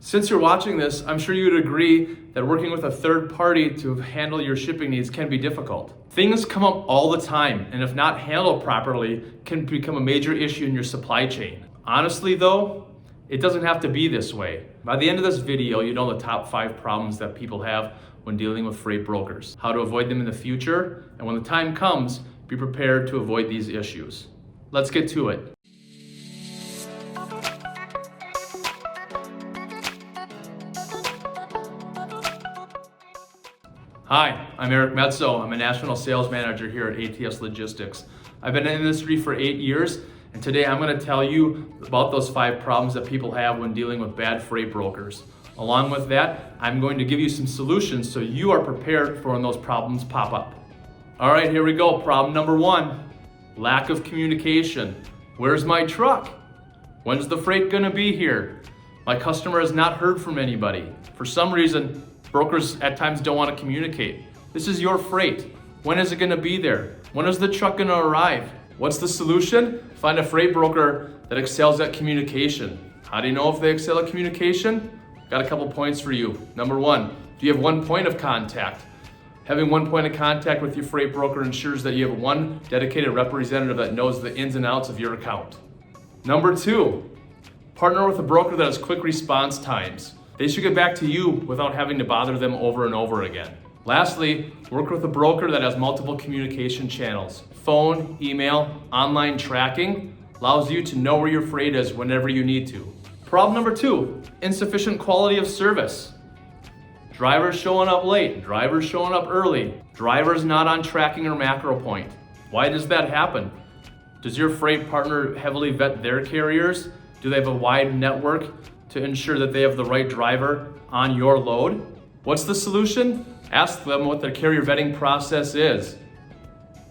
Since you're watching this, I'm sure you would agree that working with a third party to handle your shipping needs can be difficult. Things come up all the time, and if not handled properly, can become a major issue in your supply chain. Honestly though, it doesn't have to be this way. By the end of this video, you know the top 5 problems that people have when dealing with freight brokers, how to avoid them in the future, and when the time comes, be prepared to avoid these issues. Let's get to it. Hi, I'm Eric Metzo. I'm a National Sales Manager here at ATS Logistics. I've been in the industry for 8 years, and today I'm going to tell you about those 5 problems that people have when dealing with bad freight brokers. Along with that, I'm going to give you some solutions so you are prepared for when those problems pop up. All right, here we go. Problem number 1, lack of communication. Where's my truck? When's the freight going to be here? My customer has not heard from anybody. For some reason, brokers at times don't want to communicate. This is your freight. When is it going to be there? When is the truck going to arrive? What's the solution? Find a freight broker that excels at communication. How do you know if they excel at communication? Got a couple points for you. Number 1, do you have one point of contact? Having one point of contact with your freight broker ensures that you have one dedicated representative that knows the ins and outs of your account. Number 2, partner with a broker that has quick response times. They should get back to you without having to bother them over and over again. Lastly, work with a broker that has multiple communication channels. Phone, email, online tracking allows you to know where your freight is whenever you need to. Problem number 2, insufficient quality of service. Drivers showing up late, drivers showing up early, drivers not on tracking or macro point. Why does that happen? Does your freight partner heavily vet their carriers? Do they have a wide network to ensure that they have the right driver on your load? What's the solution? Ask them what their carrier vetting process is.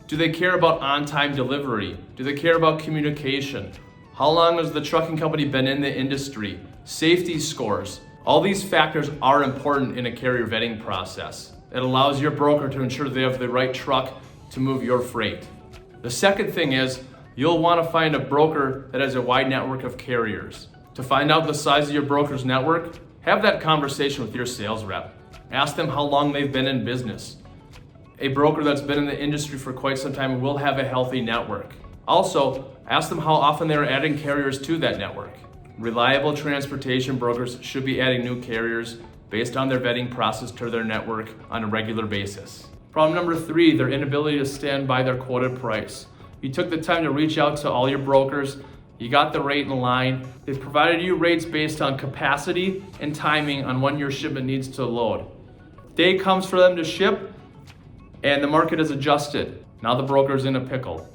Do they care about on-time delivery? Do they care about communication? How long has the trucking company been in the industry? Safety scores. All these factors are important in a carrier vetting process. It allows your broker to ensure they have the right truck to move your freight. The second thing is, you'll want to find a broker that has a wide network of carriers. To find out the size of your broker's network, have that conversation with your sales rep. Ask them how long they've been in business. A broker that's been in the industry for quite some time will have a healthy network. Also, ask them how often they are adding carriers to that network. Reliable transportation brokers should be adding new carriers based on their vetting process to their network on a regular basis. Problem number 3, their inability to stand by their quoted price. You took the time to reach out to all your brokers. You got the rate in line. They've provided you rates based on capacity and timing on when your shipment needs to load. Day comes for them to ship and the market is adjusted. Now the broker's in a pickle.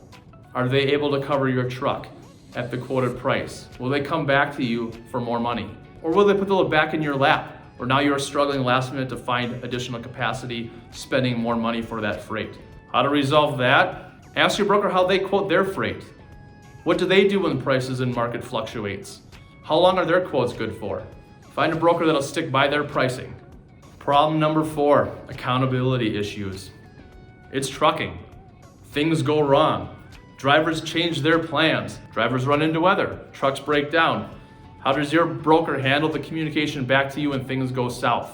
Are they able to cover your truck at the quoted price? Will they come back to you for more money? Or will they put the load back in your lap? Or now you're struggling last minute to find additional capacity, spending more money for that freight. How to resolve that? Ask your broker how they quote their freight. What do they do when the prices in market fluctuates? How long are their quotes good for? Find a broker that'll stick by their pricing. Problem number 4, accountability issues. It's trucking. Things go wrong. Drivers change their plans. Drivers run into weather. Trucks break down. How does your broker handle the communication back to you when things go south?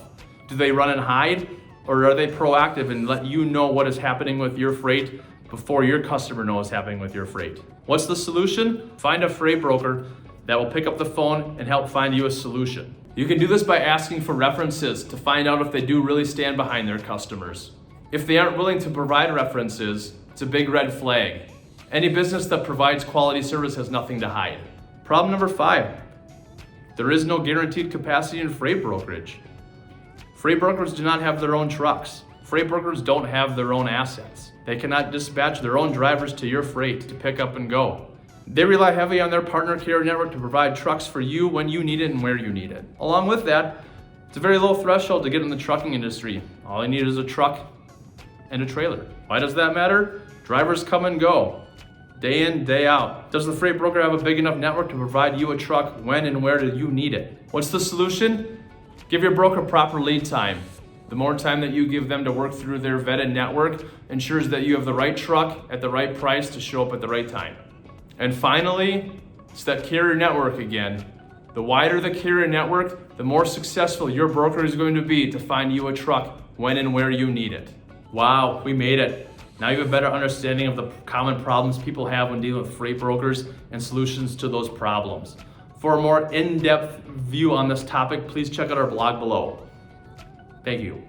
Do they run and hide, or are they proactive and let you know what is happening with your freight before your customer knows what's happening with your freight? What's the solution? Find a freight broker that will pick up the phone and help find you a solution. You can do this by asking for references to find out if they do really stand behind their customers. If they aren't willing to provide references, it's a big red flag. Any business that provides quality service has nothing to hide. Problem number 5, there is no guaranteed capacity in freight brokerage. Freight brokers do not have their own trucks. Freight brokers don't have their own assets. They cannot dispatch their own drivers to your freight to pick up and go. They rely heavily on their partner carrier network to provide trucks for you when you need it and where you need it. Along with that, it's a very low threshold to get in the trucking industry. All you need is a truck and a trailer. Why does that matter? Drivers come and go, day in, day out. Does the freight broker have a big enough network to provide you a truck when and where do you need it? What's the solution? Give your broker proper lead time. The more time that you give them to work through their vetted network ensures that you have the right truck at the right price to show up at the right time. And finally, it's that carrier network again. The wider the carrier network, the more successful your broker is going to be to find you a truck when and where you need it. Wow, we made it. Now you have a better understanding of the common problems people have when dealing with freight brokers and solutions to those problems. For a more in-depth view on this topic, please check out our blog below. Thank you.